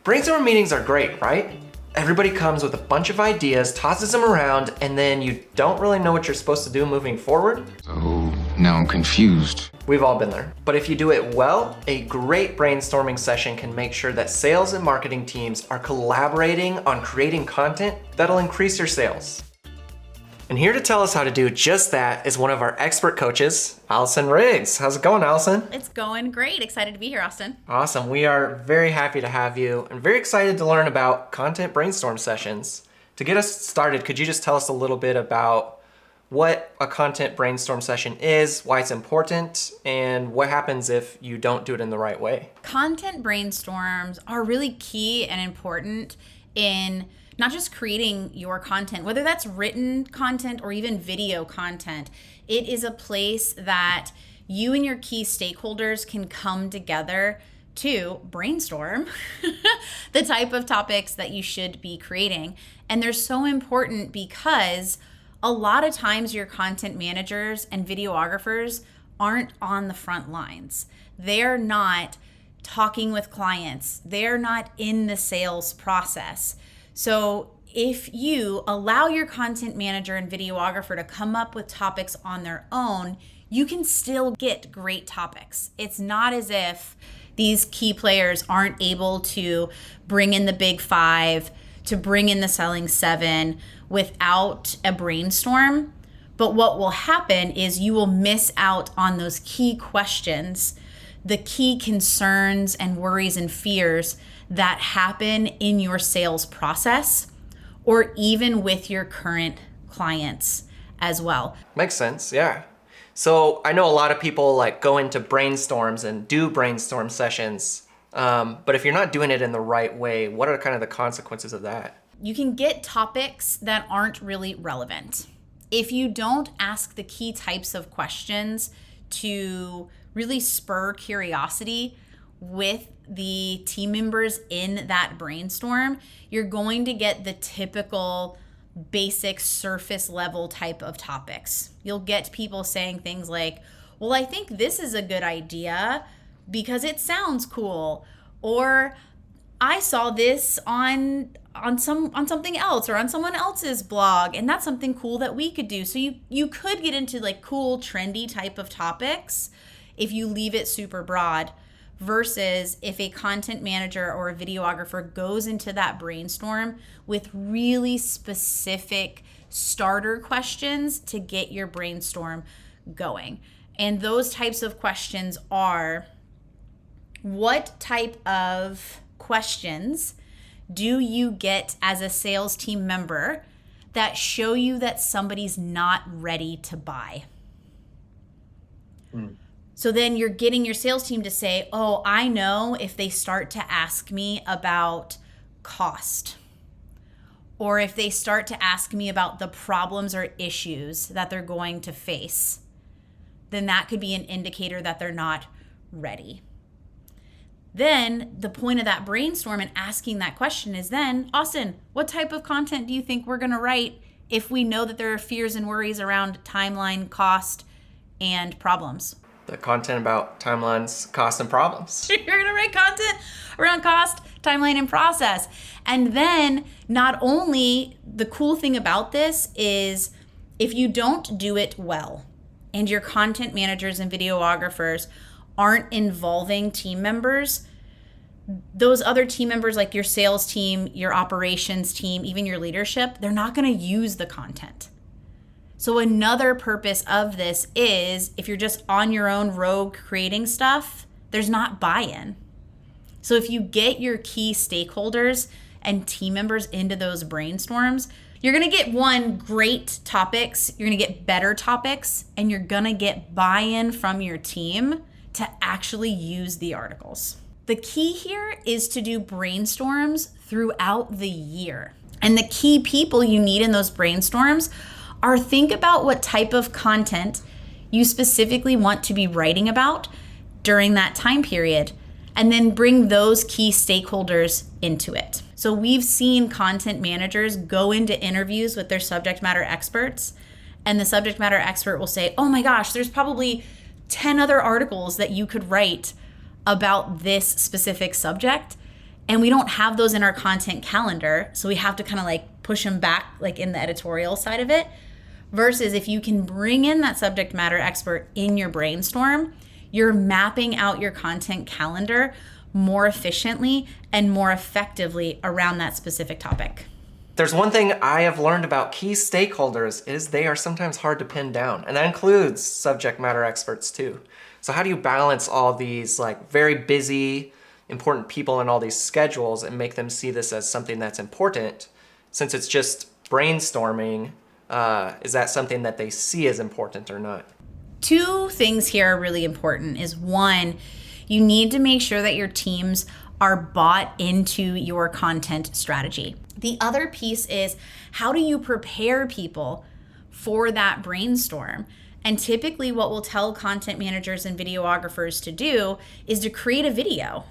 Brainstorm meetings are great, right? Everybody comes with a bunch of ideas, tosses them around, and then you don't really know what you're supposed to do moving forward. So now I'm confused. We've all been there. But if you do it well, a great brainstorming session can make sure that sales and marketing teams are collaborating on creating content that'll increase your sales. And here to tell us how to do just that is one of our expert coaches, Allison Riggs. How's it going, Allison? It's going great. Excited to be here, Austin. Awesome. We are very happy to have you and very excited to learn about content brainstorm sessions. To get us started, could you just tell us a little bit about what a content brainstorm session is, why it's important, and what happens if you don't do it in the right way? Content brainstorms are really key and important in not just creating your content, whether that's written content or even video content. It is a place that you and your key stakeholders can come together to brainstorm the type of topics that you should be creating. And they're so important because a lot of times your content managers and videographers aren't on the front lines. They're not talking with clients. They're not in the sales process. So if you allow your content manager and videographer to come up with topics on their own, you can still get great topics. It's not as if these key players aren't able to bring in the big five, to bring in the selling seven without a brainstorm. But what will happen is you will miss out on those key questions, the key concerns and worries and fears that happen in your sales process or even with your current clients as well. Makes sense, yeah. So I know a lot of people like go into brainstorms and do brainstorm sessions, but if you're not doing it in the right way, what are kind of the consequences of that? You can get topics that aren't really relevant. If you don't ask the key types of questions to really spur curiosity with the team members in that brainstorm, you're going to get the typical basic surface level type of topics. You'll get people saying things like, well, I think this is a good idea because it sounds cool, or I saw this on something else or on someone else's blog, and that's something cool that we could do. So you could get into like cool, trendy type of topics if you leave it super broad, versus if a content manager or a videographer goes into that brainstorm with really specific starter questions to get your brainstorm going. And those types of questions are, what type of questions do you get as a sales team member that show you that somebody's not ready to buy? So then you're getting your sales team to say, oh, I know if they start to ask me about cost, or if they start to ask me about the problems or issues that they're going to face, then that could be an indicator that they're not ready. Then the point of that brainstorm and asking that question is then, Austin, what type of content do you think we're going to write if we know that there are fears and worries around timeline, cost, and problems? The content about timelines, cost, and problems. You're going to write content around cost, timeline, and process. And then not only, the cool thing about this is if you don't do it well and your content managers and videographers aren't involving team members, those other team members like your sales team, your operations team, even your leadership, they're not going to use the content. So another purpose of this is if you're just on your own rogue creating stuff, there's not buy-in. So if you get your key stakeholders and team members into those brainstorms, you're going to get great topics, you're going to get better topics, and you're going to get buy-in from your team to actually use the articles. The key here is to do brainstorms throughout the year. And the key people you need in those brainstorms are, think about what type of content you specifically want to be writing about during that time period, and then bring those key stakeholders into it. So we've seen content managers go into interviews with their subject matter experts, and the subject matter expert will say, oh my gosh, there's probably 10 other articles that you could write about this specific subject. And we don't have those in our content calendar, so we have to kind of like push them back like in the editorial side of it. Versus if you can bring in that subject matter expert in your brainstorm, you're mapping out your content calendar more efficiently and more effectively around that specific topic. There's one thing I have learned about key stakeholders is they are sometimes hard to pin down, and that includes subject matter experts too. So how do you balance all these like very busy, important people in all these schedules and make them see this as something that's important? Since it's just brainstorming, is that something that they see as important or not? Two things here are really important is one, you need to make sure that your teams are bought into your content strategy. The other piece is how do you prepare people for that brainstorm? And typically what we'll tell content managers and videographers to do is to create a video.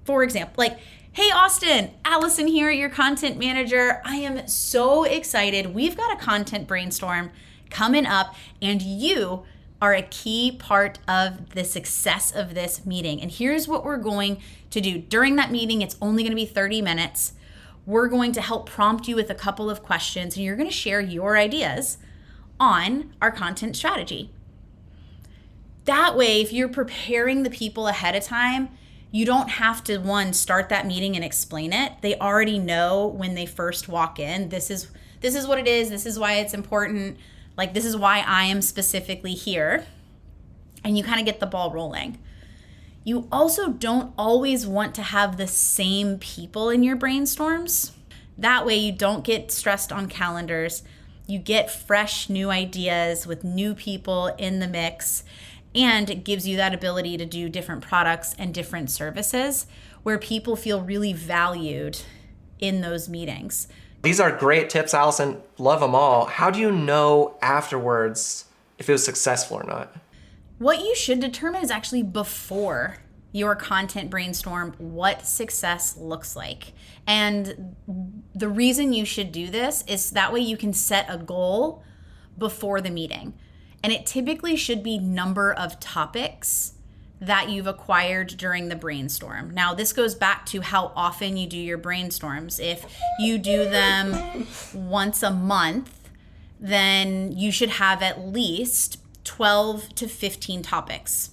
For example, like, hey Austin, Allison here, your content manager. I am so excited. We've got a content brainstorm coming up and you are a key part of the success of this meeting. And here's what we're going to do. During that meeting, it's only going to be 30 minutes. We're going to help prompt you with a couple of questions and you're going to share your ideas on our content strategy. That way, if you're preparing the people ahead of time, you don't have to, one, start that meeting and explain it. They already know when they first walk in, this is what it is, this is why it's important, like this is why I am specifically here. And you kind of get the ball rolling. You also don't always want to have the same people in your brainstorms. That way you don't get stressed on calendars. You get fresh new ideas with new people in the mix, and it gives you that ability to do different products and different services where people feel really valued in those meetings. These are great tips, Allison. Love them all. How do you know afterwards if it was successful or not? What you should determine is actually before your content brainstorm what success looks like. And the reason you should do this is that way you can set a goal before the meeting. And it typically should be number of topics that you've acquired during the brainstorm. Now, this goes back to how often you do your brainstorms. If you do them once a month, then you should have at least 12 to 15 topics.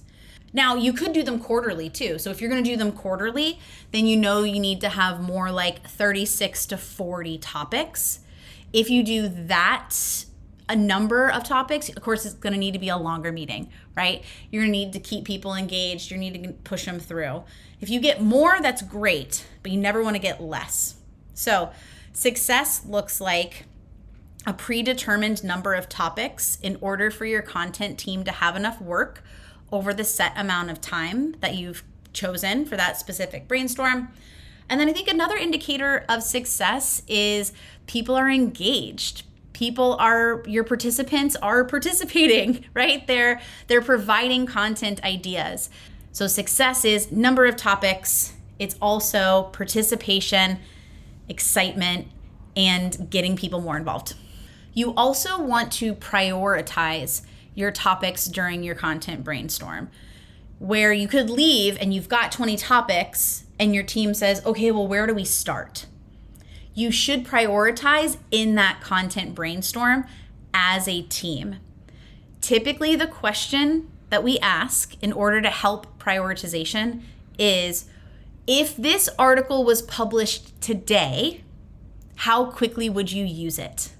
Now, you could do them quarterly too. So if you're going to do them quarterly, then you know you need to have more like 36 to 40 topics. If you do that, a number of topics, of course, it's going to need to be a longer meeting, right? You're going to need to keep people engaged. You need to push them through. If you get more, that's great, but you never want to get less. So success looks like a predetermined number of topics in order for your content team to have enough work over the set amount of time that you've chosen for that specific brainstorm. And then I think another indicator of success is people are engaged. Your participants are participating, right? They're providing content ideas. So success is number of topics. It's also participation, excitement, and getting people more involved. You also want to prioritize your topics during your content brainstorm, where you could leave and you've got 20 topics and your team says, okay, well, where do we start? You should prioritize in that content brainstorm as a team. Typically, the question that we ask in order to help prioritization is, if this article was published today, how quickly would you use it?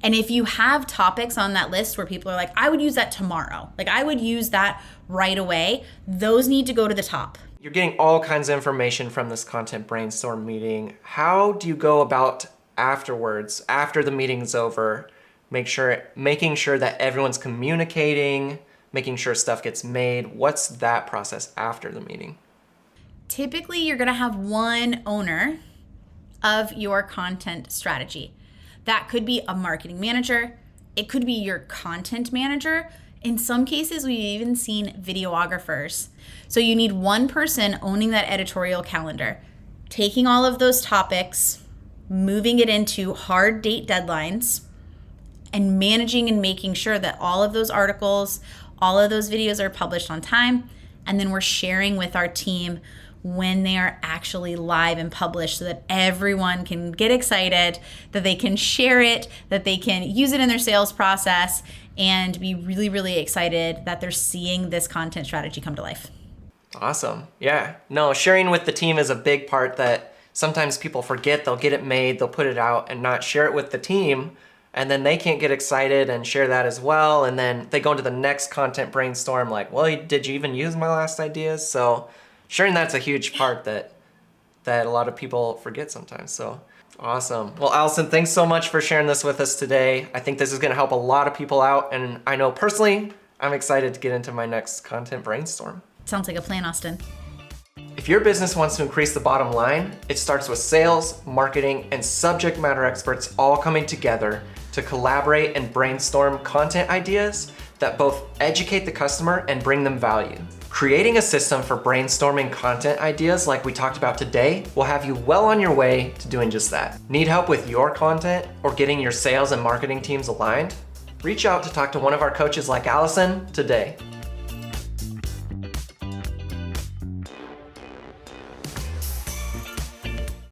And if you have topics on that list where people are like, I would use that tomorrow, like I would use that right away, those need to go to the top. You're getting all kinds of information from this content brainstorm meeting. How do you go about afterwards, after the meeting's over, making sure that everyone's communicating, making sure stuff gets made? What's that process after the meeting? Typically, you're gonna have one owner of your content strategy. That could be a marketing manager. It could be your content manager. In some cases, we've even seen videographers. So you need one person owning that editorial calendar, taking all of those topics, moving it into hard date deadlines, and managing and making sure that all of those articles, all of those videos are published on time. And then we're sharing with our team when they are actually live and published so that everyone can get excited, that they can share it, that they can use it in their sales process, and be really, really excited that they're seeing this content strategy come to life. Awesome. Yeah. No, sharing with the team is a big part that sometimes people forget. They'll get it made, they'll put it out and not share it with the team. And then they can't get excited and share that as well. And then they go into the next content brainstorm like, well, did you even use my last ideas? So sharing that's a huge part that a lot of people forget sometimes. So awesome. Well, Allison, thanks so much for sharing this with us today. I think this is going to help a lot of people out. And I know personally, I'm excited to get into my next content brainstorm. Sounds like a plan, Austin. If your business wants to increase the bottom line, it starts with sales, marketing, and subject matter experts all coming together to collaborate and brainstorm content ideas that both educate the customer and bring them value. Creating a system for brainstorming content ideas like we talked about today will have you well on your way to doing just that. Need help with your content or getting your sales and marketing teams aligned? Reach out to talk to one of our coaches like Allison today.